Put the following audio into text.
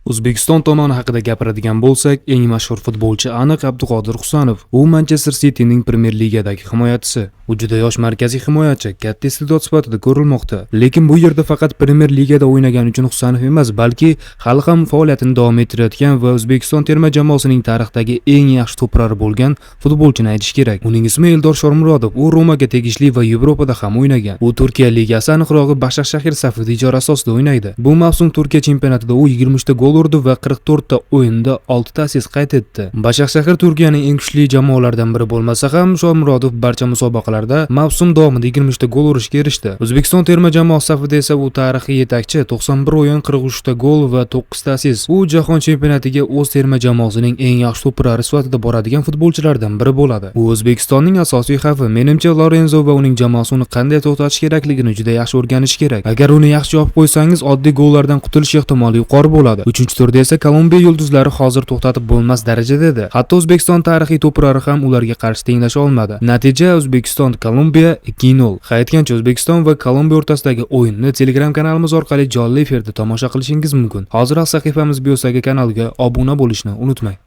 O'zbekiston tomoni haqida gapiradigan bo'lsak, eng mashhur futbolchi aniq Abduqodir Husanov. U Manchester City'ning Premier Ligadagi himoyachisi. U juda yosh markaziy himoyachi, katta iste'dod sifatida ko'rilmoqda. Lekin bu yerda faqat Premier Ligada o'ynagani uchun Husanov emas, balki hali ham faoliyatini davom ettirayotgan va O'zbekiston terma jamoasining tarixdagi eng yaxshi to'purari bo'lgan futbolchini aytish kerak. Uning ismi Eldor Shormurodov. U Romaga tegishli va Yevropada ham o'ynagan. U Turkiya ligasi, aniqrog'i Başakşehir safida ijara asosida o'ynaydi. Bu mavsum Turkiya chempionatida u 20 ta gol urdi va 44 ta o'yinda 6 ta assist qayd etdi. Başakşehir Turkiyaning eng kuchli jamoalaridan biri bo'lmasa ham, Shormurodov barcha musobaqalarda mavsum davomida 20 ta gol urishga erishdi. O'zbekiston terma jamoasi safida esa u tarixiy yetakchi, 91 o'yin, 43 ta gol va 9 ta assist. U jahon chempionatiga o'z terma jamoasining eng yaxshi to'purari sifatida boradigan futbolchilardan biri bo'ladi. U O'zbekistonning asosiy xavfi. Menimcha, Lorenzo va uning jamoasi uni qanday to'xtatish kerakligini juda yaxshi o'rganish kerak. Agar uni yaxshi yopib qo'ysangiz, oddiy gollardan qutulish ehtimoli yuqori bo'ladi. 3-turda esa Kolumbiya yulduzlari hozir to'xtatib bo'lmas darajada edi. Hatto O'zbekiston tarixiy to'purari ham ularga qarshi tenglasha olmadi. Natija O'zbekiston Kolumbiya 2-0. Qaytgancha O'zbekiston va Kolumbiya o'rtasidagi o'yinni Telegram kanalimiz orqali jonli efirda tomosha qilishingiz mumkin. Hozir sahifamiz biosidagi kanalga obuna bo'lishni unutmang.